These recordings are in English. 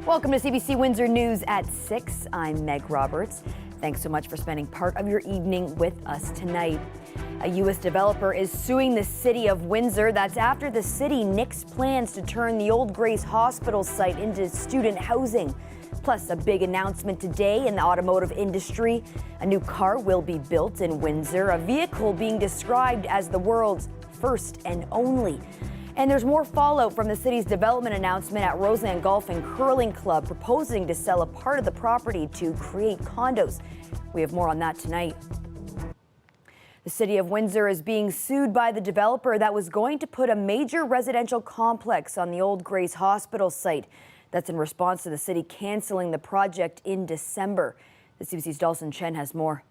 Welcome to CBC Windsor News at 6. I'm Meg Roberts. Thanks so much for spending part of your evening with us tonight. A U.S. developer is suing the city of Windsor. That's after the city nixed plans to turn the old Grace Hospital site into student housing. Plus, a big announcement today in the automotive industry. A new car will be built in Windsor, a vehicle being described as the world's first and only. And there's more fallout from the city's development announcement at Roseland Golf and Curling Club, proposing to sell a part of the property to create condos. We have more on that tonight. The city of Windsor is being sued by the developer that was going to put a major residential complex on the old Grace Hospital site. That's in response to the city canceling the project in December. The CBC's Dalton Chen has more.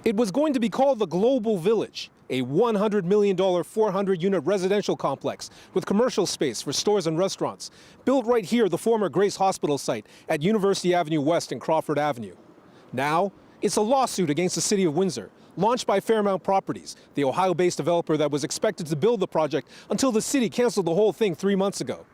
It was going to be called the Global Village, a $100 million 400-unit residential complex with commercial space for stores and restaurants, built right here, the former Grace Hospital site at University Avenue West and Crawford Avenue. Now, it's a lawsuit against the city of Windsor, launched by Fairmount Properties, the Ohio-based developer that was expected to build the project until the city canceled the whole thing 3 months ago.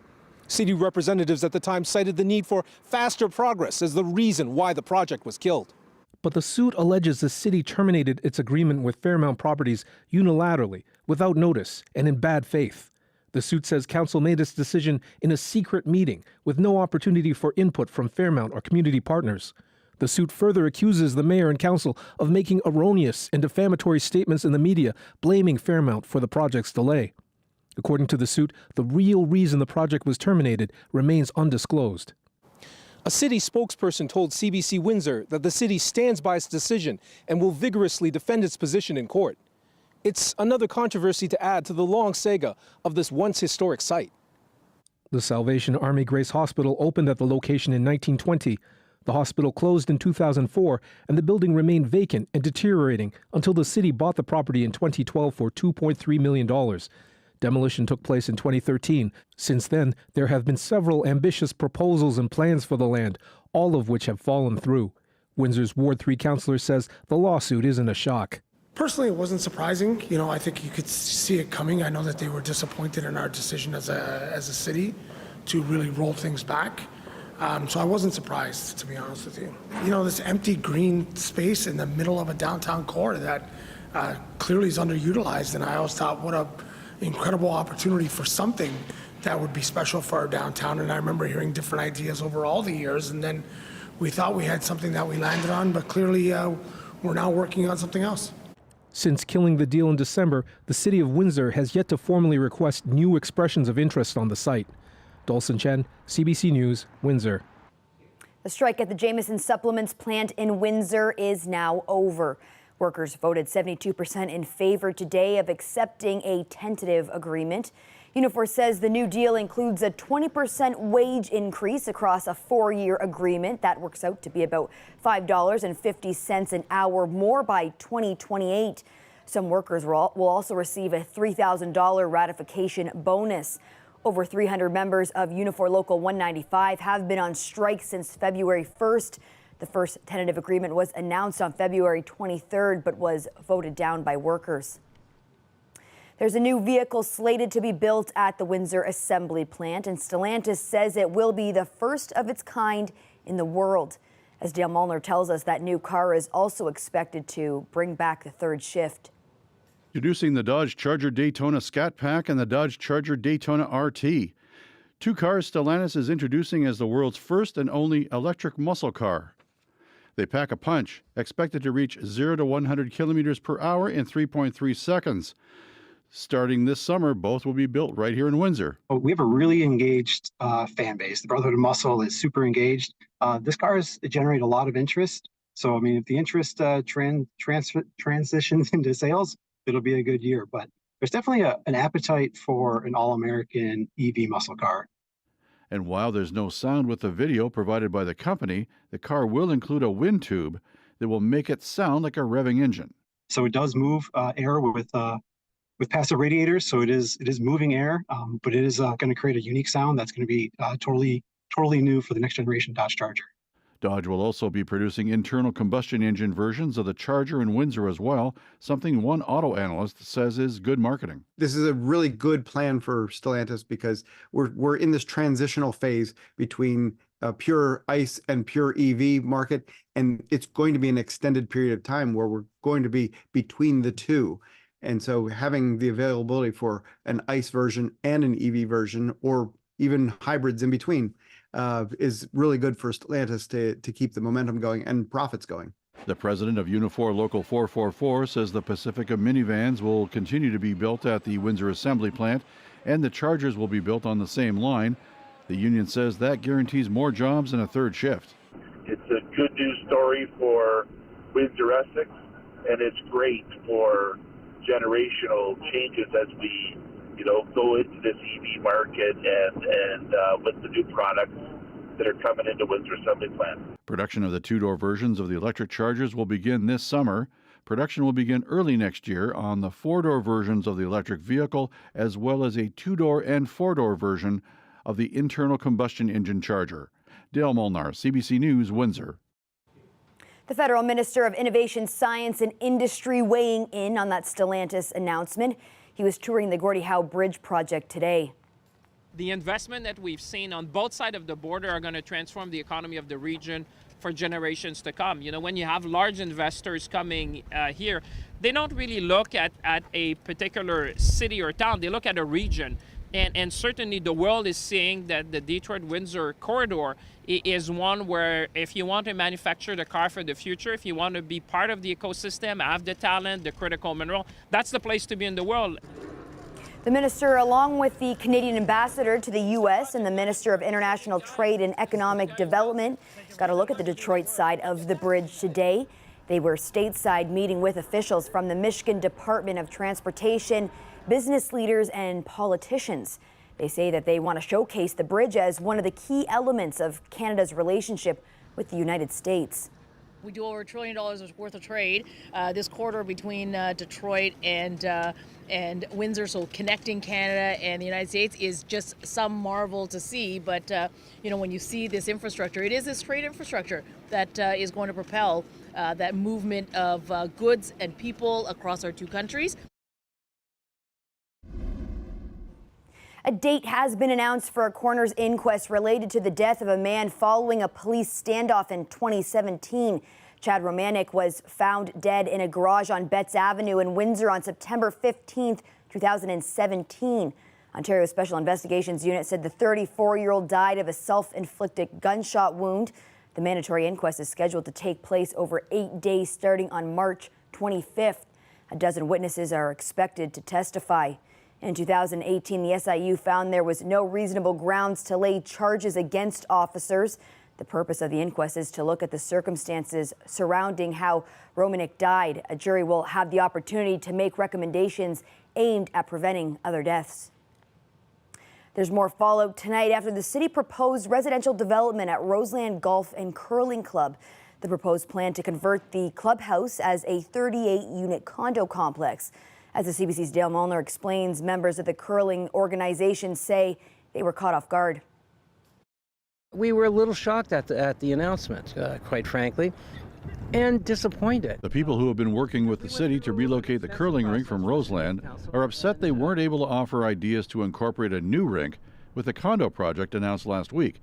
City representatives at the time cited the need for faster progress as the reason why the project was killed. But the suit alleges the city terminated its agreement with Fairmount Properties unilaterally, without notice, and in bad faith. The suit says council made its decision in a secret meeting with no opportunity for input from Fairmount or community partners. The suit further accuses the mayor and council of making erroneous and defamatory statements in the media, blaming Fairmount for the project's delay. According to the suit, the real reason the project was terminated remains undisclosed. A city spokesperson told CBC Windsor that the city stands by its decision and will vigorously defend its position in court. It's another controversy to add to the long saga of this once historic site. The Salvation Army Grace Hospital opened at the location in 1920. The hospital closed in 2004, and the building remained vacant and deteriorating until the city bought the property in 2012 for $2.3 million. Demolition took place in 2013. Since then, there have been several ambitious proposals and plans for the land, all of which have fallen through. Windsor's Ward 3 councillor says the lawsuit isn't a shock. Personally, it wasn't surprising. I think you could see it coming. I know that they were disappointed in our decision as a city to really roll things back. So I wasn't surprised, to be honest with you. This empty green space in the middle of a downtown core that clearly is underutilized, and I always thought, what a incredible opportunity for something that would be special for our downtown. And I remember hearing different ideas over all the years, and then we thought we had something that we landed on, but clearly we're now working on something else. Since killing the deal in December, the city of Windsor has yet to formally request new expressions of interest on the site. Dalton Chen, CBC News, Windsor. The strike at the Jameson supplements plant in Windsor is now over. Workers voted 72% in favor today of accepting a tentative agreement. Unifor says the new deal includes a 20% wage increase across a 4-year agreement. That works out to be about $5.50 an hour more by 2028. Some workers will also receive a $3,000 ratification bonus. Over 300 members of Unifor Local 195 have been on strike since February 1st. The first tentative agreement was announced on February 23rd, but was voted down by workers. There's a new vehicle slated to be built at the Windsor Assembly Plant, and Stellantis says it will be the first of its kind in the world. As Dale Molnar tells us, that new car is also expected to bring back the third shift. Introducing the Dodge Charger Daytona Scat Pack and the Dodge Charger Daytona RT. Two cars Stellantis is introducing as the world's first and only electric muscle car. They pack a punch, expected to reach 0 to 100 kilometers per hour in 3.3 seconds. Starting this summer, both will be built right here in Windsor. We have a really engaged fan base. The Brotherhood of Muscle is super engaged. This car has generated a lot of interest. So, if the interest transitions into sales, it'll be a good year. But there's definitely an appetite for an all-American EV muscle car. And while there's no sound with the video provided by the company, the car will include a wind tube that will make it sound like a revving engine. So it does move air with passive radiators. So it is moving air, but it is going to create a unique sound that's going to be totally new for the next generation Dodge Charger. Dodge will also be producing internal combustion engine versions of the Charger in Windsor as well, something one auto analyst says is good marketing. This is a really good plan for Stellantis because we're in this transitional phase between pure ICE and pure EV market, and it's going to be an extended period of time where we're going to be between the two. And so having the availability for an ICE version and an EV version, or even hybrids in between, is really good for Stellantis to keep the momentum going and profits going. The president of Unifor Local 444 says the Pacifica minivans will continue to be built at the Windsor Assembly Plant, and the Chargers will be built on the same line. The union says that guarantees more jobs and a third shift. It's a good news story for Windsor Essex, and it's great for generational changes as we, go into this EV market and with the new products that are coming into Windsor Assembly Plant. Production of the two-door versions of the electric Chargers will begin this summer. Production will begin early next year on the four-door versions of the electric vehicle, as well as a two-door and four-door version of the internal combustion engine Charger. Dale Molnar, CBC News, Windsor. The Federal Minister of Innovation, Science and Industry weighing in on that Stellantis announcement. He was touring the Gordie Howe Bridge project today. The investment that we've seen on both sides of the border are going to transform the economy of the region for generations to come. When you have large investors coming here, they don't really look at a particular city or town. They look at a region. And certainly the world is seeing that the Detroit-Windsor corridor is one where if you want to manufacture the car for the future, if you want to be part of the ecosystem, have the talent, the critical mineral, that's the place to be in the world. The minister, along with the Canadian ambassador to the U.S. and the Minister of International Trade and Economic Development, got a look at the Detroit side of the bridge today. They were stateside meeting with officials from the Michigan Department of Transportation, business leaders and politicians. They say that they want to showcase the bridge as one of the key elements of Canada's relationship with the United States. We do over $1 trillion worth of trade. This corridor between Detroit and Windsor, so connecting Canada and the United States, is just some marvel to see. But when you see this infrastructure, it is this trade infrastructure that is going to propel that movement of goods and people across our two countries. A date has been announced for a coroner's inquest related to the death of a man following a police standoff in 2017. Chad Romanek was found dead in a garage on Betts Avenue in Windsor on September 15, 2017. Ontario Special Investigations Unit said the 34-year-old died of a self-inflicted gunshot wound. The mandatory inquest is scheduled to take place over 8 days starting on March 25th. A dozen witnesses are expected to testify. In 2018, the SIU found there was no reasonable grounds to lay charges against officers. The purpose of the inquest is to look at the circumstances surrounding how Romanek died. A jury will have the opportunity to make recommendations aimed at preventing other deaths. There's more fallout tonight after the city proposed residential development at Roseland Golf and Curling Club. The proposed plan to convert the clubhouse as a 38-unit condo complex. As the CBC's Dale Molnar explains, members of the curling organization say they were caught off guard. We were a little shocked at the announcement, quite frankly, and disappointed. The people who have been working with the city to relocate the curling rink from Roseland are upset they weren't able to offer ideas to incorporate a new rink with the condo project announced last week.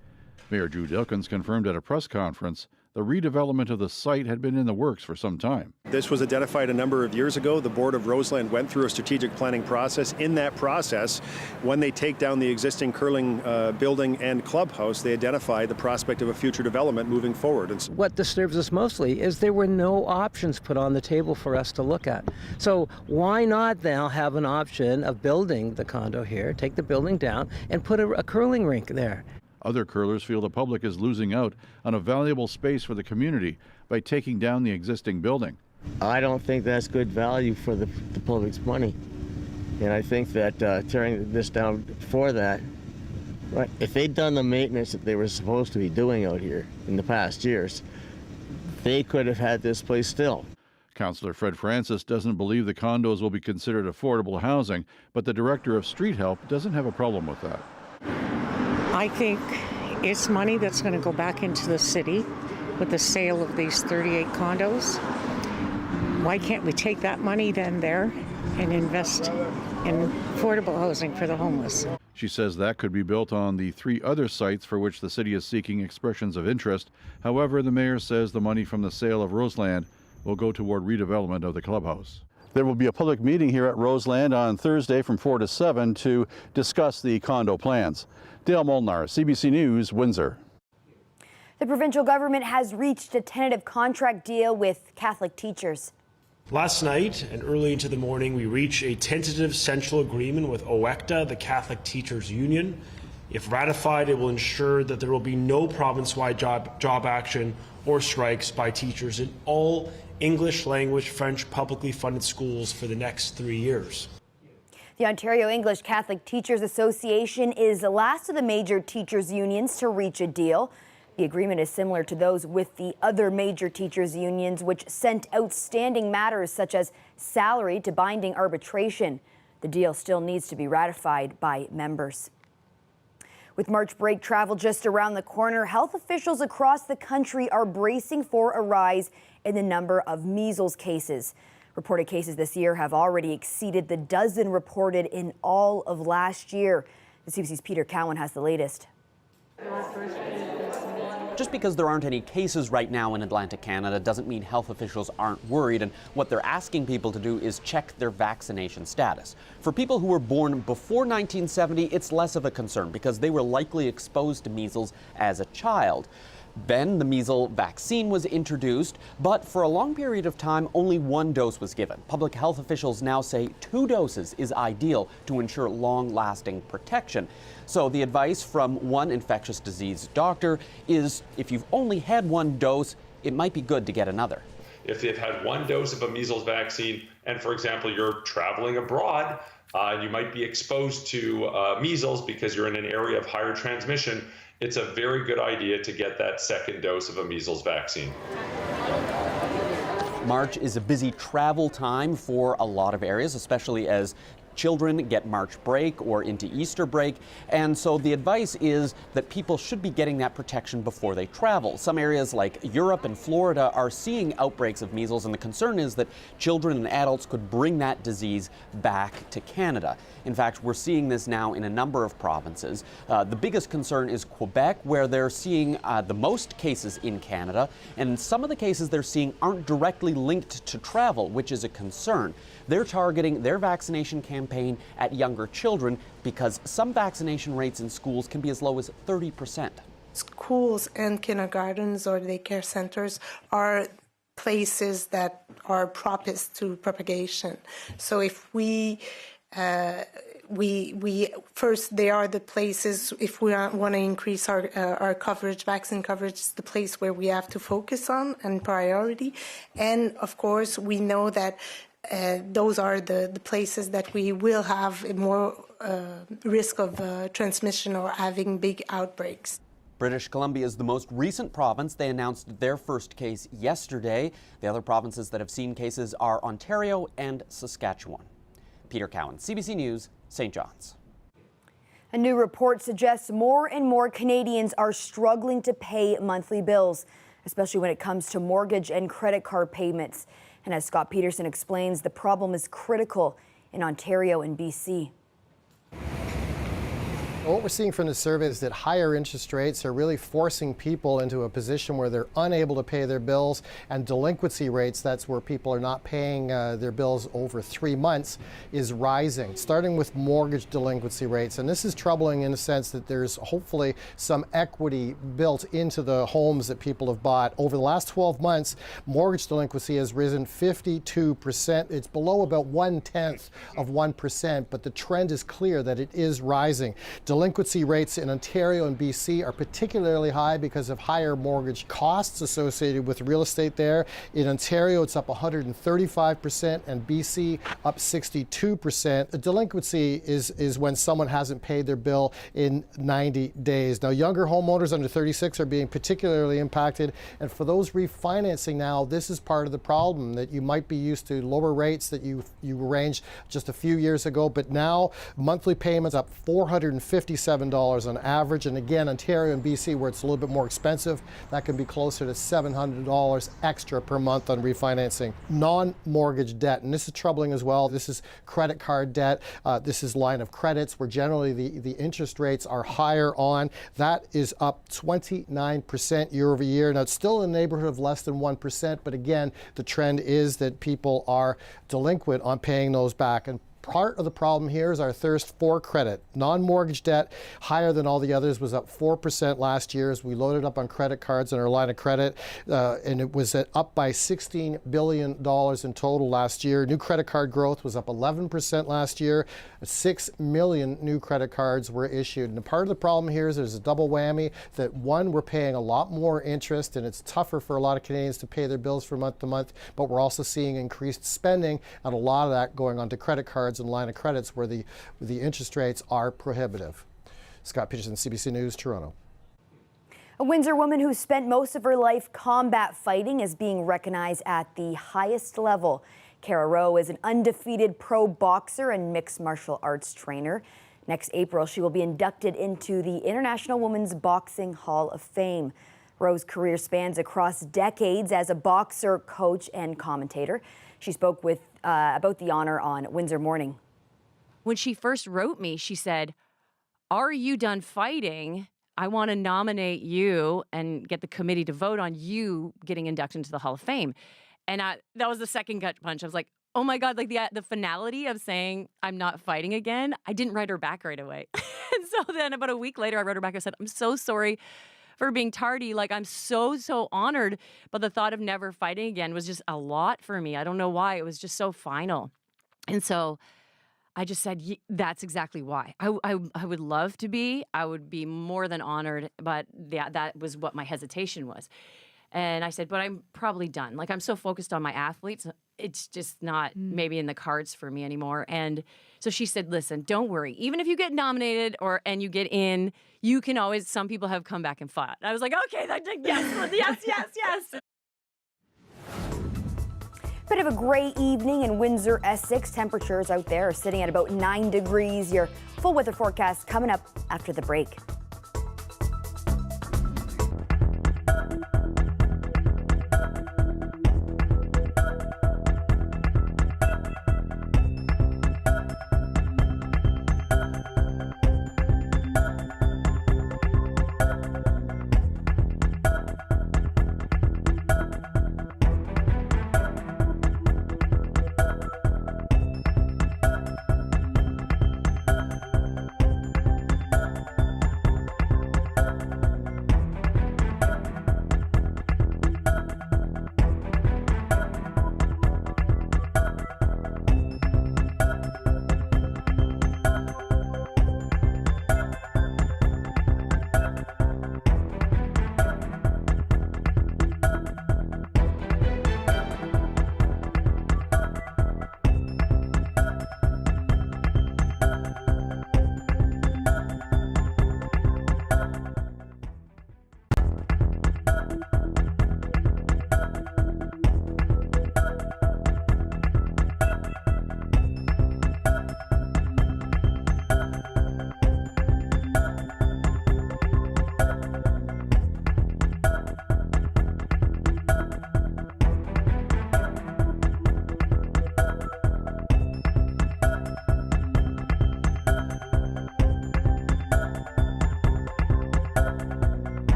Mayor Drew Dilkins confirmed at a press conference the redevelopment of the site had been in the works for some time. This was identified a number of years ago. The Board of Roseland went through a strategic planning process. In that process, when they take down the existing curling building and clubhouse, they identify the prospect of a future development moving forward. What disturbs us mostly is there were no options put on the table for us to look at. So why not now have an option of building the condo here, take the building down, and put a curling rink there? Other curlers feel the public is losing out on a valuable space for the community by taking down the existing building. I don't think that's good value for the public's money. And I think that tearing this down for that, right, if they'd done the maintenance that they were supposed to be doing out here in the past years, they could have had this place still. Councillor Fred Francis doesn't believe the condos will be considered affordable housing, but the director of Street Help doesn't have a problem with that. I think it's money that's going to go back into the city with the sale of these 38 condos. Why can't we take that money then there and invest in affordable housing for the homeless? She says that could be built on the 3 other sites for which the city is seeking expressions of interest. However, the mayor says the money from the sale of Roseland will go toward redevelopment of the clubhouse. There will be a public meeting here at Roseland on Thursday from 4 to 7 to discuss the condo plans. Dale Molnar, CBC News, Windsor. The provincial government has reached a tentative contract deal with Catholic teachers. Last night and early into the morning, we reached a tentative central agreement with OECTA, the Catholic Teachers Union. If ratified, it will ensure that there will be no province-wide job action or strikes by teachers in all English language French publicly funded schools for the next 3 years. The Ontario English Catholic Teachers Association is the last of the major teachers unions to reach a deal. The agreement is similar to those with the other major teachers unions, which sent outstanding matters such as salary to binding arbitration. The deal still needs to be ratified by members. With March break travel just around the corner, health officials across the country are bracing for a rise in the number of measles cases. Reported cases this year have already exceeded the dozen reported in all of last year. The CBC's Peter Cowan has the latest. Just because there aren't any cases right now in Atlantic Canada doesn't mean health officials aren't worried, and what they're asking people to do is check their vaccination status. For people who were born before 1970, it's less of a concern because they were likely exposed to measles as a child. Then the measles vaccine was introduced, but for a long period of time, only 1 dose was given. Public health officials now say 2 doses is ideal to ensure long-lasting protection. So the advice from one infectious disease doctor is if you've only had 1 dose, it might be good to get another. If they've had 1 dose of a measles vaccine, and for example, you're traveling abroad, you might be exposed to measles because you're in an area of higher transmission, it's a very good idea to get that 2nd dose of a measles vaccine. March is a busy travel time for a lot of areas, especially as children get March break or into Easter break, and so the advice is that people should be getting that protection before they travel. Some areas like Europe and Florida are seeing outbreaks of measles, and the concern is that children and adults could bring that disease back to Canada. In fact, we're seeing this now in a number of provinces. The biggest concern is Quebec, where they're seeing the most cases in Canada, and some of the cases they're seeing aren't directly linked to travel, which is a concern. They're targeting their vaccination campaign at younger children because some vaccination rates in schools can be as low as 30%. Schools and kindergartens or daycare centers are places that are propice to propagation. So if we first, they are the places, if we want to increase our coverage, vaccine coverage, is the place where we have to focus on and priority. And of course, we know that those are the places that we will have more risk of transmission or having big outbreaks. British Columbia is the most recent province. They announced their first case yesterday. The other provinces that have seen cases are Ontario and Saskatchewan. Peter Cowan, CBC News, St. John's. A new report suggests more and more Canadians are struggling to pay monthly bills, especially when it comes to mortgage and credit card payments. And as Scott Peterson explains, the problem is critical in Ontario and BC. What we're seeing from the survey is that higher interest rates are really forcing people into a position where they're unable to pay their bills, and delinquency rates, that's where people are not paying their bills over 3 months, is rising, starting with mortgage delinquency rates. And this is troubling in the sense that there's hopefully some equity built into the homes that people have bought. Over the last 12 months, mortgage delinquency has risen 52%. It's below about 1/10 of 1%, but the trend is clear that it is rising. Delinquency rates in Ontario and BC are particularly high because of higher mortgage costs associated with real estate there. In Ontario, it's up 135% and BC up 62%. A delinquency is when someone hasn't paid their bill in 90 days. Now, younger homeowners under 36 are being particularly impacted, and for those refinancing now, this is part of the problem, that you might be used to lower rates that you arranged just a few years ago, but now monthly payments up $450 $57 on average. And again, Ontario and BC, where it's a little bit more expensive, that can be closer to $700 extra per month on refinancing. Non-mortgage debt, and this is troubling as well. This is credit card debt. This is line of credits, where generally the interest rates are higher on. That is up 29% year over year. Now, it's still in the neighborhood of less than 1%, but again, the trend is that people are delinquent on paying those back. And part of the problem here is our thirst for credit. Non-mortgage debt, higher than all the others, was up 4% last year as we loaded up on credit cards and our line of credit, and it was up by $16 billion in total last year. New credit card growth was up 11% last year. 6 million new credit cards were issued. And part of the problem here is there's a double whammy that, one, we're paying a lot more interest, and it's tougher for a lot of Canadians to pay their bills from month to month, but we're also seeing increased spending, and a lot of that going onto credit cards and line of credits where the interest rates are prohibitive. Scott Peterson, CBC News, Toronto. A Windsor woman who spent most of her life combat fighting is being recognized at the highest level. Cara Rowe is an undefeated pro boxer and mixed martial arts trainer. Next April, she will be inducted into the International Women's Boxing Hall of Fame. Rowe's career spans across decades as a boxer, coach, and commentator. She spoke with about the honor on Windsor Morning. When she first wrote me, she said, "Are you done fighting? I want to nominate you and get the committee to vote on you getting inducted into the Hall of Fame." And that was the second gut punch. I was like, oh my God, like the finality of saying I'm not fighting again. I didn't write her back right away. And so then about a week later, I wrote her back. I said, "I'm so sorry for being tardy. Like, I'm so honored. But the thought of never fighting again was just a lot for me. I don't know why. It was just so final." And so I just said, that's exactly why. I would love to be. I would be more than honored. But that was what my hesitation was. And I said, but I'm probably done. Like, I'm so focused on my athletes. It's just not maybe in the cards for me anymore. And so she said, listen, don't worry. Even if you get nominated and you get in, you can always, some people have come back and fought. I was like, okay, yes. Bit of a gray evening in Windsor, Essex. Temperatures out there are sitting at about 9 degrees. Your full weather forecast coming up after the break.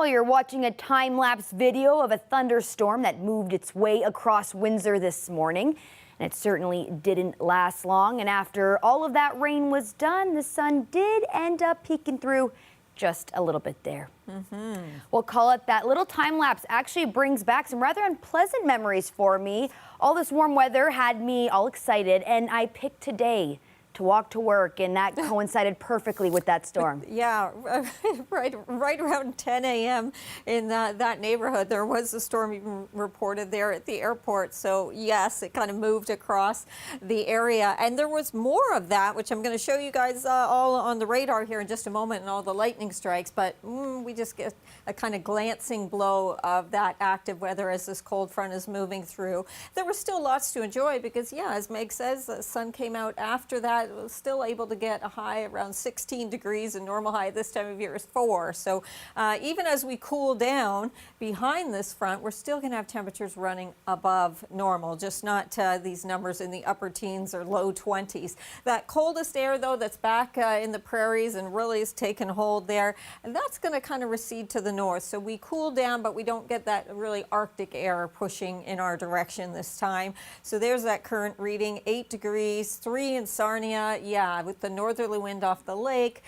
Well, you're watching a time-lapse video of a thunderstorm that moved its way across Windsor this morning. And it certainly didn't last long. And after all of that rain was done, the sun did end up peeking through just a little bit there. We'll call it that little time lapse actually brings back some rather unpleasant memories for me. All this warm weather had me all excited, and I picked today to walk to work, and that coincided perfectly with that storm. Yeah, right around 10 a.m. in that neighborhood, there was a storm even reported there at the airport. So yes, it kind of moved across the area, and there was more of that, which I'm going to show you guys all on the radar here in just a moment, and all the lightning strikes. But we just get a kind of glancing blow of that active weather as this cold front is moving through. There was still lots to enjoy because, yeah, as Meg says, the sun came out after that. Was still able to get a high around 16 degrees, and normal high this time of year is 4. So even as we cool down behind this front, we're still going to have temperatures running above normal, just not these numbers in the upper teens or low 20s. That coldest air, though, that's back in the prairies and really has taken hold there, and that's going to kind of recede to the north. So we cool down, but we don't get that really Arctic air pushing in our direction this time. So there's that current reading, 8 degrees, 3 in Sarnia. Yeah, with the northerly wind off the lake,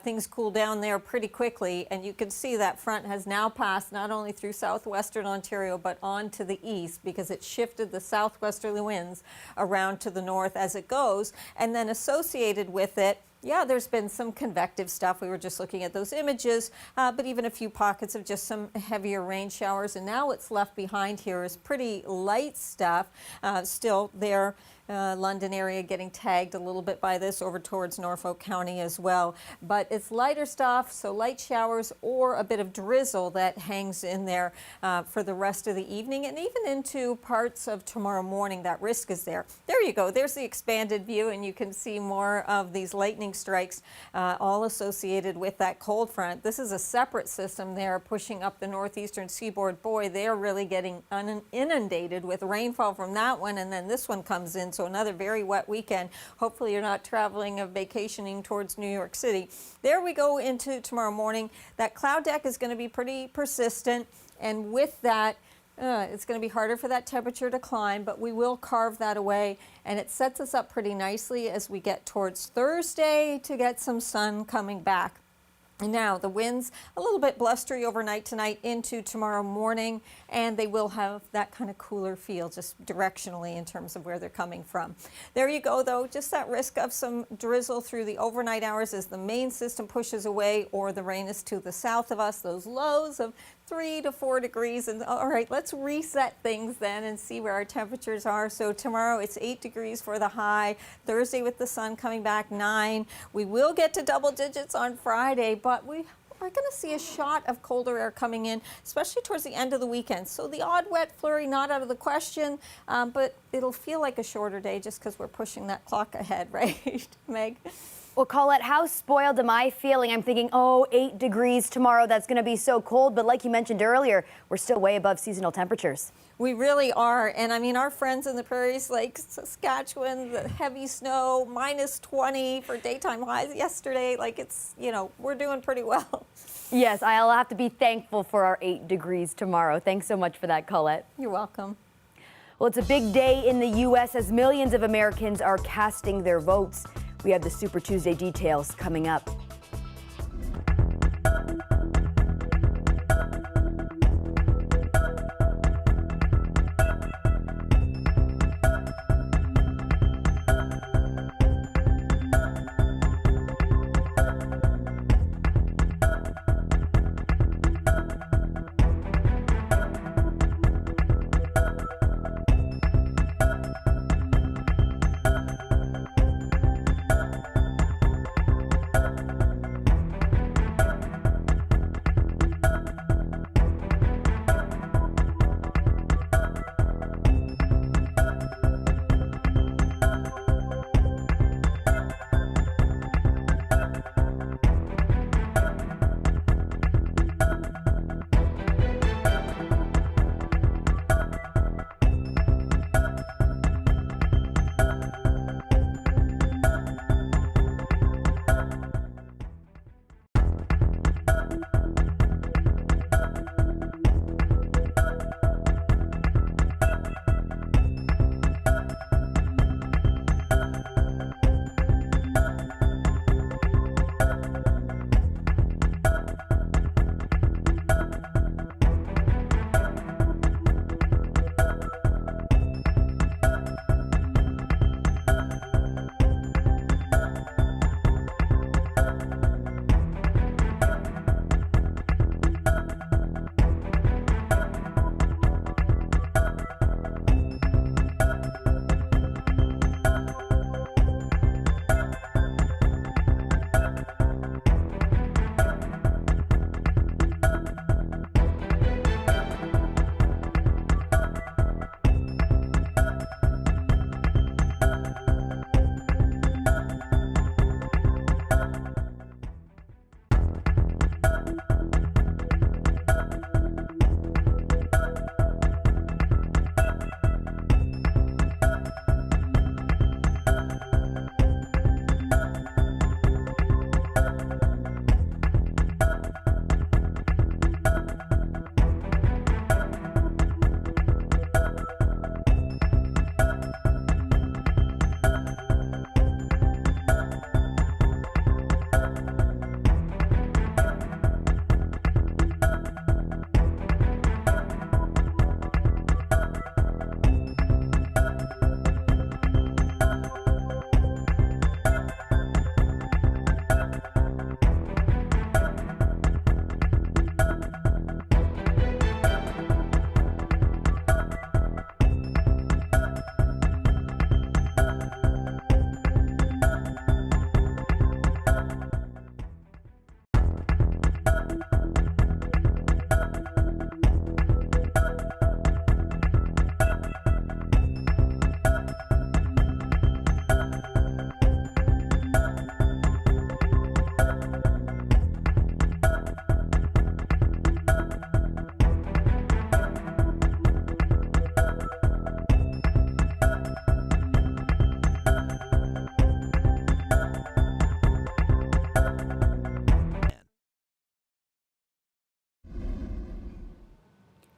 things cool down there pretty quickly, and you can see that front has now passed not only through southwestern Ontario but on to the east because it shifted the southwesterly winds around to the north as it goes, and then associated with it, yeah, there's been some convective stuff. We were just looking at those images, but even a few pockets of just some heavier rain showers. And now what's left behind here is pretty light stuff still there. London area getting tagged a little bit by this over towards Norfolk County as well. But it's lighter stuff, so light showers or a bit of drizzle that hangs in there for the rest of the evening and even into parts of tomorrow morning. That risk is there. There you go. There's the expanded view, and you can see more of these lightning strikes all associated with that cold front. This is a separate system there pushing up the northeastern seaboard. Boy, they're really getting inundated with rainfall from that one, and then this one comes in. So another very wet weekend. Hopefully you're not traveling or vacationing towards New York City. There we go into tomorrow morning. That cloud deck is going to be pretty persistent, and with that, it's going to be harder for that temperature to climb, but we will carve that away, and it sets us up pretty nicely as we get towards Thursday to get some sun coming back. Now, the winds a little bit blustery overnight tonight into tomorrow morning, and they will have that kind of cooler feel just directionally in terms of where they're coming from. There you go, though, just that risk of some drizzle through the overnight hours as the main system pushes away or the rain is to the south of us. Those lows of 3 to 4 degrees. And all right, let's reset things then and see where our temperatures are. So tomorrow it's 8 degrees for the high. Thursday with the sun coming back, 9. We will get to double digits on Friday, but we are going to see a shot of colder air coming in, especially towards the end of the weekend. So the odd wet flurry not out of the question, but it'll feel like a shorter day just because we're pushing that clock ahead, right, Meg? Well, Colette, how spoiled am I feeling? I'm thinking, oh, 8 degrees tomorrow. That's going to be so cold. But like you mentioned earlier, we're still way above seasonal temperatures. We really are. And I mean, our friends in the prairies like Saskatchewan, the heavy snow, minus 20 for daytime highs yesterday. Like it's, you know, we're doing pretty well. Yes, I'll have to be thankful for our 8 degrees tomorrow. Thanks so much for that, Colette. You're welcome. Well, it's a big day in the U.S. as millions of Americans are casting their votes. We have the Super Tuesday details coming up.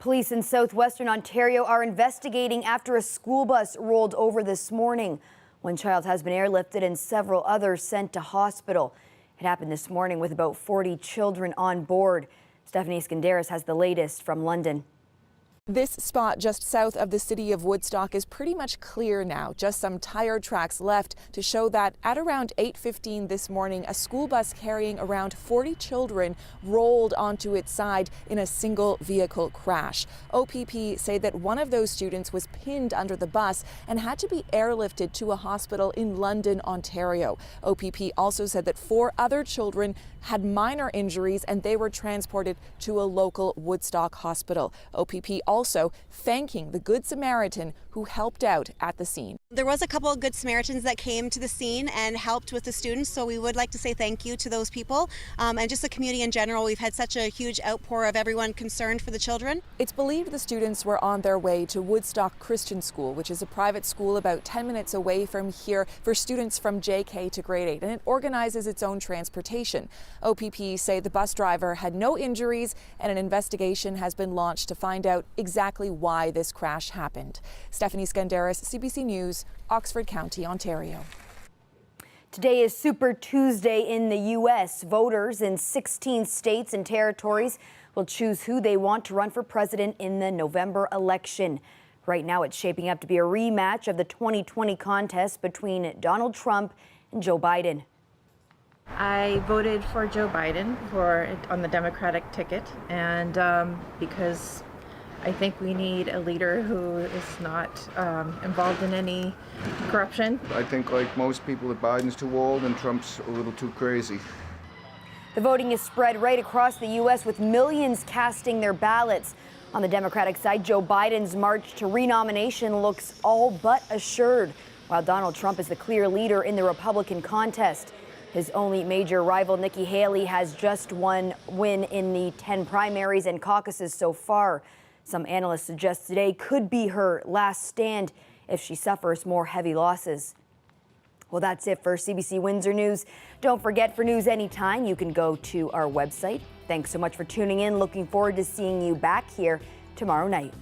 Police in southwestern Ontario are investigating after a school bus rolled over this morning. One child has been airlifted and several others sent to hospital. It happened this morning with about 40 children on board. Stephanie Skandaris has the latest from London. This spot just south of the city of Woodstock is pretty much clear now, just some tire tracks left to show that at around 8:15 this morning, a school bus carrying around 40 children rolled onto its side in a single vehicle crash. OPP say that one of those students was pinned under the bus and had to be airlifted to a hospital in London, Ontario. OPP also said that 4 other children had minor injuries and they were transported to a local Woodstock hospital. OPP also thanking the Good Samaritan who helped out at the scene. There was a couple of Good Samaritans that came to the scene and helped with the students, so we would like to say thank you to those people. And just the community in general, we've had such a huge outpour of everyone concerned for the children. It's believed the students were on their way to Woodstock Christian School, which is a private school about 10 minutes away from here for students from JK to grade 8, and it organizes its own transportation. OPP say the bus driver had no injuries and an investigation has been launched to find out exactly why this crash happened. Stephanie Skandaris, CBC News, Oxford County, Ontario. Today is Super Tuesday in the U.S. Voters in 16 states and territories will choose who they want to run for president in the November election. Right now, it's shaping up to be a rematch of the 2020 contest between Donald Trump and Joe Biden. I voted for Joe Biden on the Democratic ticket, and because I think we need a leader who is not involved in any corruption. I think, like most people, that Biden's too old and Trump's a little too crazy. The voting is spread right across the U.S. with millions casting their ballots. On the Democratic side, Joe Biden's march to renomination looks all but assured, while Donald Trump is the clear leader in the Republican contest. His only major rival, Nikki Haley, has just one win in the 10 primaries and caucuses so far. Some analysts suggest today could be her last stand if she suffers more heavy losses. Well, that's it for CBC Windsor News. Don't forget, for news anytime, you can go to our website. Thanks so much for tuning in. Looking forward to seeing you back here tomorrow night.